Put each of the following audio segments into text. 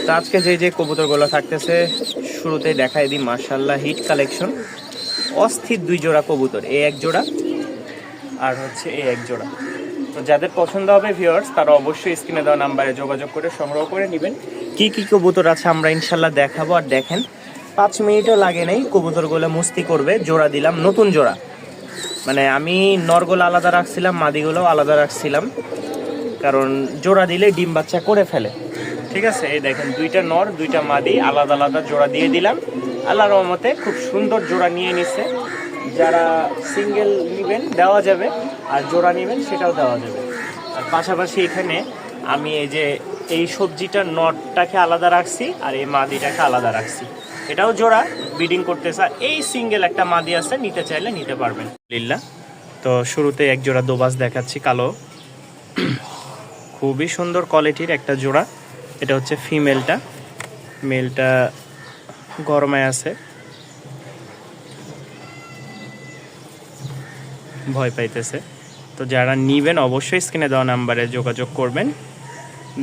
তো আজকে যে কবুতরগুলো থাকতেছে শুরুতেই দেখাই দিই। মাশাআল্লাহ হিট কালেকশন, অস্থির 2 জোড়া কবুতর, এই এক জোড়া আর হচ্ছে এই এক জোড়া। তো যাদের পছন্দ হবে ভিউয়ার্স, তারা অবশ্যই স্ক্রিনে দেওয়া নাম্বারে যোগাযোগ করে সংগ্রহ করে নেবেন। কি কি কবুতর আছে আমরা ইনশাল্লাহ দেখাবো। আর দেখেন 5 মিনিটও লাগে নেই কবুতরগুলো মুস্তি করবে। জোড়া দিলাম, নতুন জোড়া, মানে আমি নরগুলো আলাদা রাখছিলাম, মাদিগুলো আলাদা রাখছিলাম, কারণ জোড়া দিলে ডিম বাচ্চা করে ফেলে। ঠিক আছে, এই দেখেন 2টা নর 2টা মাদি আলাদা আলাদা জোড়া দিয়ে দিলাম। আল্লাহর রহমতে খুব সুন্দর জোড়া নিয়ে নিছে। যারা সিঙ্গেল নেবেন দেওয়া যাবে, আর জোড়া নেবেন সেটাও দেওয়া যাবে। আর পাশাপাশি এখানে আমি এই সবজিটার নটটাকে আলাদা রাখছি আর এই মাদিটাকে আলাদা রাখছি। এটাও জোড়া ব্রিডিং করতেছে। আর এই সিঙ্গেল একটা মাদি আছে, নিতে চাইলে নিতে পারবেন লিল্লা। তো শুরুতে এক জোড়া দোবাস দেখাচ্ছি, কালো, খুবই সুন্দর কোয়ালিটির একটা জোড়া। এটা হচ্ছে ফিমেলটা, মেলটা গরমায় আছে, ভয় পাইতেছে। তো যারা নিবেন অবশ্যই স্ক্রিনে দেওয়া নাম্বারে যোগাযোগ করবেন।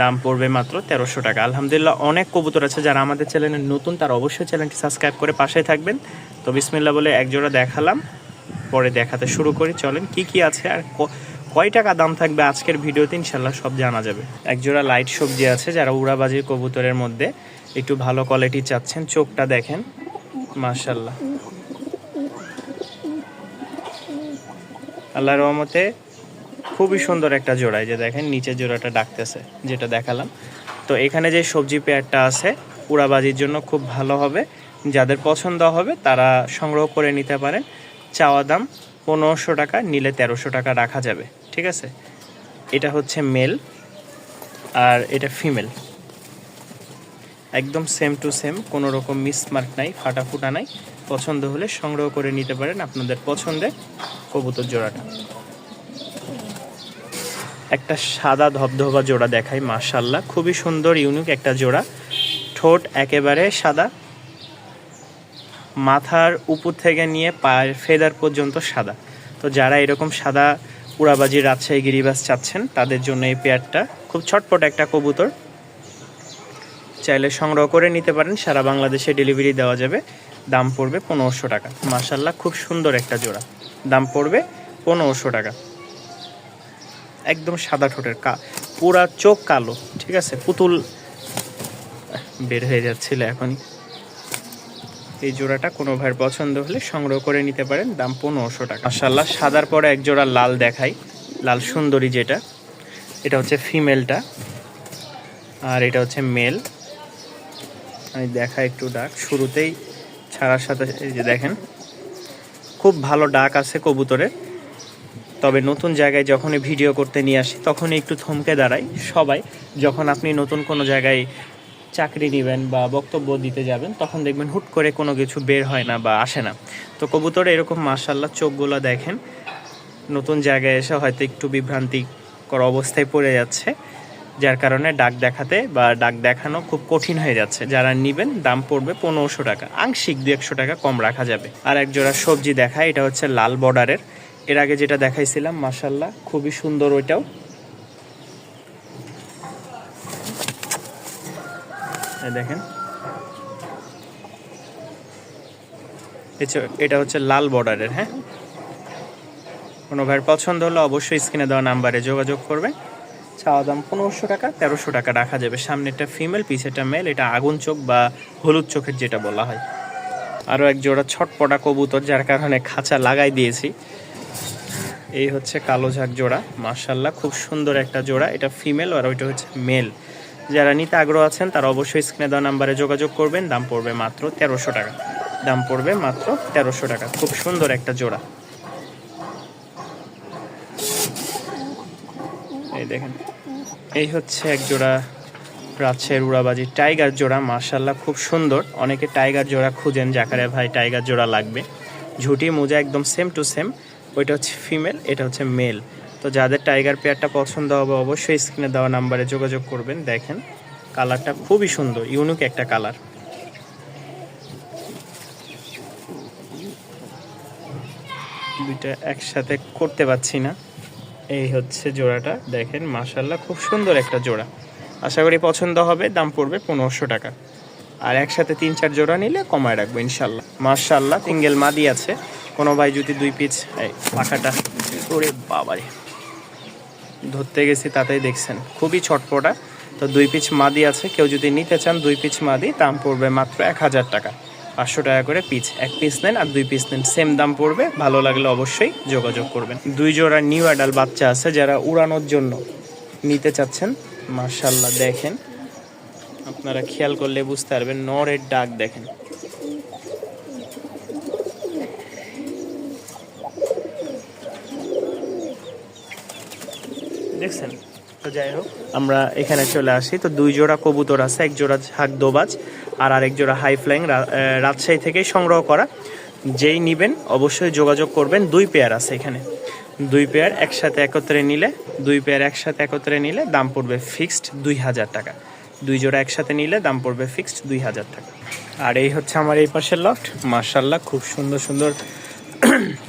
দাম পড়বে মাত্র 1300 টাকা। আলহামদুলিল্লাহ অনেক কবুতর আছে। যারা আমাদের চ্যানেলে নতুন তারা অবশ্যই চ্যানেলটি সাবস্ক্রাইব করে পাশে থাকবেন। তো বিসমিল্লাহ বলে এক জোড়া দেখালাম, পরে দেখাতে শুরু করি। চলেন কি কি আছে আর কয় টাকা দাম থাকবে আজকের ভিডিওতে ইনশাল্লাহ সব জানা যাবে। এক জোড়া লাইট সবজি আছে, যারা উড়াবাজির কবুতরের মধ্যে একটু ভালো কোয়ালিটি চাচ্ছেন। চোখটা দেখেন মাশাআল্লাহ, আল্লাহর রহমতে খুবই সুন্দর একটা জোড়া। এই যে দেখেন নিচের জোড়াটা ডাকতেছে, যেটা দেখালাম। তো এখানে যে সবজি পেয়ারটা আছে উড়াবাজির জন্য খুব ভালো হবে। যাদের পছন্দ হবে তারা সংগ্রহ করে নিতে পারেন। চাওয়া দাম 1500 টাকা, নিলে 1300 টাকা রাখা যাবে। ঠিক আছে, এটা হচ্ছে মেল আর এটা ফিমেল, একদম সেম টু সেম, কোনো রকম মিসমার্ক নাই, ফাটাফুটা নাই। পছন্দ হলে সংগ্রহ করে নিতে পারেন আপনাদের পছন্দের কবুতর জোড়াটা। একটা সাদা ধবধবা জোড়া দেখাই, মাশাআল্লাহ খুবই সুন্দর ইউনিক একটা জোড়া। ঠোঁট একেবারে সাদা, মাথার উপর থেকে নিয়ে পায়ের ফেদার পর্যন্ত সাদা। তো যারা এরকম সাদা উড়াবাজি রাজশাহী গিরিবাজ চাচ্ছেন তাদের জন্য এই পেয়ারটা খুব ছটপট একটা কবুতর। চাইলে সংগ্রহ করে নিতে পারেন, সারা বাংলাদেশে ডেলিভারি দেওয়া যাবে। দাম পড়বে 1500 টাকা। মাশাআল্লাহ খুব সুন্দর একটা জোড়া, দাম পড়বে 1500 টাকা। একদম সাদা ঠোঁটের, পুরা চোখ কালো। ঠিক আছে, পুতুল বের হয়ে যাচ্ছিল এখনই। এই জোড়াটা কোনো ভাইয়ের পছন্দ হলে সংগ্রহ করে নিতে পারেন, দাম 1500 টাকা। মাশাআল্লাহ সাদার পরে এক জোড়া লাল দেখাই, লাল সুন্দরী যেটা, এটা হচ্ছে ফিমেলটা আর এটা হচ্ছে মেল। আমি দেখাই একটু ডাক শুরুতেই ছাড়ার সাথে, এই যে দেখেন খুব ভালো ডাক আছে কবুতরের। তবে নতুন জায়গায় যখনই ভিডিও করতে নিয়ে আসি তখনই একটু থমকে দাঁড়াই সবাই। যখন আপনি নতুন কোনো জায়গায় চাকরি নেবেন বা বক্তব্য দিতে যাবেন তখন দেখবেন হুট করে কোনো কিছু বের হয় না বা আসে না। তো কবুতরে এরকম মাশাআল্লাহ চোখগুলো দেখেন, নতুন জায়গায় এসে হয়তো একটু বিভ্রান্তিকর অবস্থায় পড়ে যাচ্ছে, যার কারণে ডাক দেখাতে বা ডাক দেখানো খুব কঠিন হয়ে যাচ্ছে। যারা নেবেন দাম পড়বে 1500 টাকা, আংশিক 200 টাকা কম রাখা যাবে। আর এক জোড়া সবজি দেখায়, এটা হচ্ছে লাল বর্ডারের। এর আগে যেটা দেখাইছিলাম মাশাআল্লাহ খুবই সুন্দর ওইটাও। দেখেন এটা হচ্ছে লাল বর্ডারের। হ্যাঁ, কোনো ভাইয়ের পছন্দ হলে অবশ্যই স্ক্রিনে দেওয়া নাম্বারে যোগাযোগ করবে। চাওয়া দাম 1500 টাকা, 1300 টাকা রাখা যাবে। সামনেটা ফিমেল, পিছেটা মেল। এটা আগুন চোখ বা হলুদ চোখের যেটা বলা হয়। আরও এক জোড়া ছটপটা কবুতর, যার কারণে খাঁচা লাগাই দিয়েছি। এই হচ্ছে কালো ঝাঁক জোড়া, মাশাআল্লাহ খুব সুন্দর একটা জোড়া। এটা ফিমেল আর ওইটা হচ্ছে মেল। যারা নিতে আগ্রহ আছেন তারা অবশ্যই স্ক্রিনে দেওয়া নাম্বারে যোগাযোগ করবেন। দাম পড়বে মাত্র 1300 টাকা, দাম পড়বে মাত্র 1300 টাকা। খুব সুন্দর একটা জোড়া। এই দেখেন, এই হচ্ছে এক জোড়া রাজশাহীর উড়াবাজি টাইগার জোড়া, মাশাআল্লাহ খুব সুন্দর। অনেকে টাইগার জোড়া খুঁজেন, জাকারিয়া ভাই টাইগার জোড়া লাগবে। ঝুটি মোজা একদম সেম টু সেম। ওইটা হচ্ছে ফিমেল, এটা হচ্ছে মেল। তো যাদের টাইগার পেয়ারটা পছন্দ হবে অবশ্যই স্ক্রিনে দেওয়া নাম্বারে যোগাযোগ করবেন। দেখেন কালারটা খুবই সুন্দর, ইউনিক একটা কালার। দুইটা একসাথে করতে পারছি না। এই হচ্ছে জোড়াটা, দেখেন মাশাআল্লাহ খুব সুন্দর একটা জোড়া। আশা করি পছন্দ হবে। দাম পড়বে 1500 টাকা। আর একসাথে 3-4 জোড়া নিলে কমায় রাখবো ইনশাল্লাহ। মাশাআল্লাহ সিঙ্গেল মাদি আছে। কোনো ভাই যদি 2 পিস পাখাটা ওরে বাবারে ধরতে গেছি তাতেই দেখছেন খুবই ছটপটা। তো 2 পিস মাদি আছে, কেউ যদি নিতে চান 2 পিস মাদি দাম পড়বে মাত্র 1000 টাকা। 500 টাকা করে পিস। 1 পিস নেন আর 2 পিস নেন সেম দাম পড়বে। ভালো লাগলে অবশ্যই যোগাযোগ করবেন। 2 জোড়া নিউ অ্যাডাল বাচ্চা আছে যারা উড়ানোর জন্য নিতে চাচ্ছেন। মাশাআল্লাহ দেখেন, আপনারা খেয়াল করলে বুঝতে পারবেন নরের ডাক দেখেন। দেখছেন? তো যাই হোক আমরা এখানে চলে আসি। তো 2 জোড়া কবুতর আছে, 1 জোড়া ঝাঁক দোবাজ আর আরেক জোড়া হাই ফ্লাইং, রাজশাহী থেকে সংগ্রহ করা। যেই নেবেন অবশ্যই যোগাযোগ করবেন। 2 পেয়ার আছে এখানে, 2 পেয়ার একসাথে একত্রে নিলে 2 পেয়ার একসাথে একত্রে নিলে দাম পড়বে ফিক্সড 2000 টাকা। 2 জোড়া একসাথে নিলে দাম পড়বে ফিক্সড 2000 টাকা। আর এই হচ্ছে আমার এই পাশের লফট। মাশাআল্লাহ খুব সুন্দর সুন্দর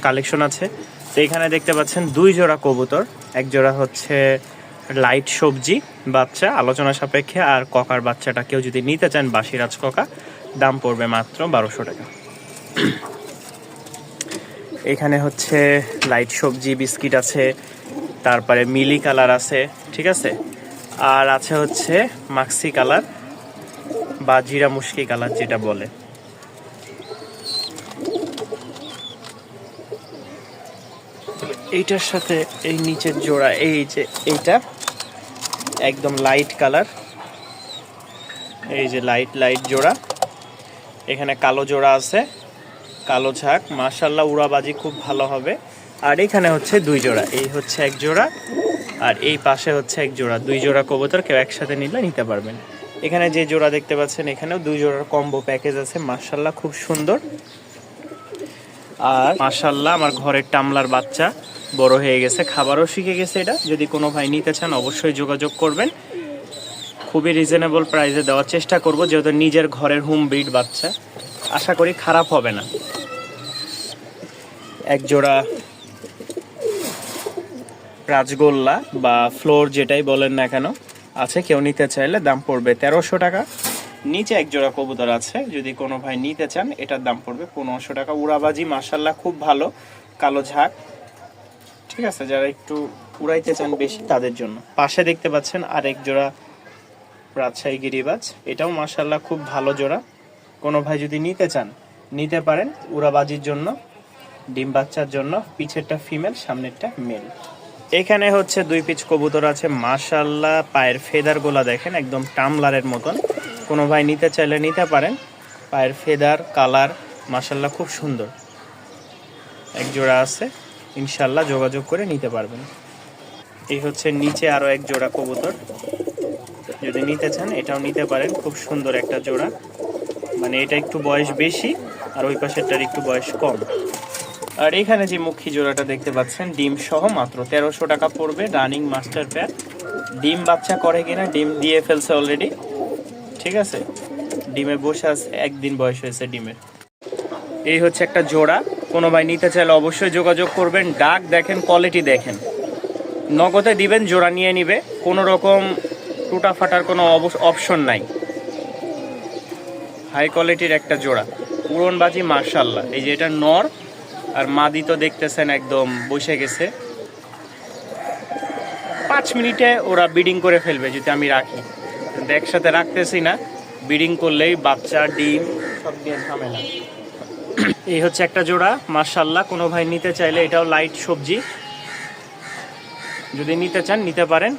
কালেকশন আছে। তো এখানে দেখতে পাচ্ছেন 2 জোড়া কবুতর, 1 জোড়া হচ্ছে লাইট সবজি বাচ্চা আলোচনা সাপেক্ষে, আর ককার বাচ্চাটা কেউ যদি নিতে চান বাসিরাজ ককা দাম পড়বে মাত্র 1200 টাকা। এখানে হচ্ছে লাইট সবজি বিস্কিট আছে, তারপরে মিলি কালার আছে, ঠিক আছে, আর আছে হচ্ছে মাক্সি কালার বা জিরা মুশকি কালার যেটা বলে। এইটার সাথে এই নিচের জোড়া, এই যে এইটা একদম লাইট কালার, এই যে লাইট জোড়া। এখানে কালো জোড়া আছে, কালো ঝাঁক। মাশাআল্লাহ উড়াবাজি খুব ভালো হবে। আর এখানে হচ্ছে 2 জোড়া, এই হচ্ছে 1 জোড়া আর এই পাশে হচ্ছে 1 জোড়া। 2 জোড়া কবুতর কেউ একসাথে নিলে নিতে পারবেন। এখানে যে জোড়া দেখতে পাচ্ছেন এখানেও 2 জোড়ার কম্বো প্যাকেজ আছে। মাশাআল্লাহ খুব সুন্দর। আর মাশাআল্লাহ আমার ঘরের টামলার বাচ্চা বড় হয়ে গেছে, খাবারও শিখে গেছে। এটা যদি কোনো ভাই নিতে চান অবশ্যই যোগাযোগ করবেন। খুবই রিজনেবল প্রাইসে দেওয়ার চেষ্টা করব, যেহেতু নিজের ঘরের হোম ব্রিড বাচ্চা, আশা করি খারাপ হবে না। 1 জোড়া রাজগোল্লা বা ফ্লোর যেটাই বলেন না কেন আছে, কেউ নিতে চাইলে দাম পড়বে 1300 টাকা। নিচে 1 জোড়া কবুতর আছে, যদি কোনো ভাই নিতে চান এটার দাম পড়বে 1500 টাকা। উড়াবাজি মাশাআল্লাহ খুব ভালো, কালো ঝাঁক, ঠিক আছে, যারা একটু উড়াইতে চান বেশি তাদের জন্য। পাশে দেখতে পাচ্ছেন আরেক জোড়া রাজশাহী গিরিবাজ, এটাও মাশাআল্লাহ খুব ভালো জোড়া। কোনো ভাই যদি নিতে চান নিতে পারেন উড়াবাজির জন্য, ডিম বাচ্চার জন্য। পিছেরটা ফিমেল, সামনেরটা মেল। এখানে হচ্ছে 2 পিস কবুতর আছে। মাশাআল্লাহ পায়ের ফেদার গোলা দেখেন একদম টামলারের মতন। কোনো ভাই নিতে চাইলে নিতে পারেন। পায়ের ফেদার কালার মাশাআল্লাহ খুব সুন্দর। 1 জোড়া আছে, ইনশাআল্লাহ যোগাযোগ করে নিতে পারবেন। এই হচ্ছে নিচে আরো 1 জোড়া কবুতর, যদি নিতে চান এটাও নিতে পারেন। খুব সুন্দর একটা জোড়া, মানে এটা একটু বয়স বেশি আর ওই পাশেরটার একটু বয়স কম। আর এখানে যে মুখী জোড়াটা দেখতে পাচ্ছেন ডিম সহ মাত্র 1300 টাকা পড়বে। Running master pair. ডিম বাচ্চা করে কিনা, ডিম দিয়ে ফেলছে অলরেডি, ঠিক আছে, ডিমে বসে আছে, 1 দিন বয়স হয়েছে ডিমের। এই হচ্ছে একটা জোড়া, কোনো ভাই নিতে চাইলে অবশ্যই যোগাযোগ করবেন। ডাক দেখেন, কোয়ালিটি দেখেন, নগদে দিবেন জোড়া নিয়ে নিবে, কোনো রকম টুটা ফাটার কোনো অপশন নাই। হাই কোয়ালিটির একটা জোড়া, উড়নবাজি মাশাআল্লাহ। এই যে এটা নর আর মাদি তো দেখতেছেন একদম বসে গেছে। 5 মিনিটে ওরা ব্রিডিং করে ফেলবে যদি আমি রাখি, কিন্তু একসাথে রাখতেছি না, ব্রিডিং করলেই বাচ্চা ডিম সব দিয়ে ঝামেলা। এই হচ্ছে একটা জোড়া মাশাআল্লাহ, কোনো ভাই নিতে চাইলে এটাও লাইট সবজি, যদি নিতে চান নিতে পারেন।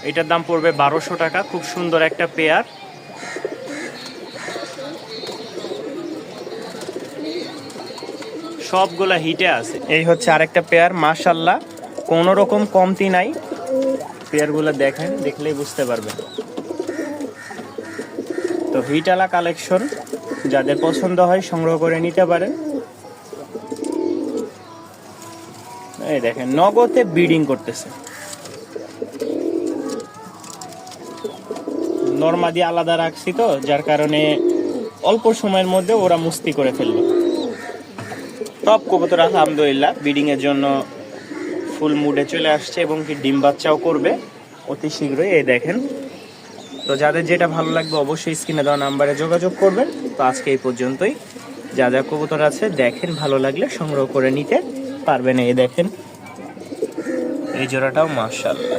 এটার দাম পড়বে 1200 টাকা। খুব সুন্দর একটা পেয়ার। সবগুলা হিটে আছে। এই হচ্ছে আরেকটা পেয়ার, মাশাআল্লাহ কোনো রকম কমতি নাই। পেয়ারগুলো দেখেন, দেখলেই বুঝতে পারবেন। তো হিটালা কালেকশন, যাদের পছন্দ হয় সংগ্রহ করে নিতে পারেন। এই দেখেন নগদে ব্রিডিং করতেছে। নরমাদি আলাদা রাখছি তো, যার কারণে অল্প সময়ের মধ্যে ওরা মুস্তি করে ফেললো। টপ কবুতর আলহামদুলিল্লাহ ব্রিডিং এর জন্য ফুল মুডে চলে আসছে এবং কি ডিম বাচ্চাও করবে অতি শীঘ্রই। এই দেখেন তো যাদের যেটা ভালো লাগবে অবশ্যই স্ক্রিনে দেওয়া নাম্বারে যোগাযোগ করবেন। তো আজকে এই পর্যন্তই। যা যা কবুতর আছে দেখেন, ভালো লাগলে সংগ্রহ করে নিতে পারবেন। এই দেখেন এই জোড়াটাও মাশাআল্লাহ।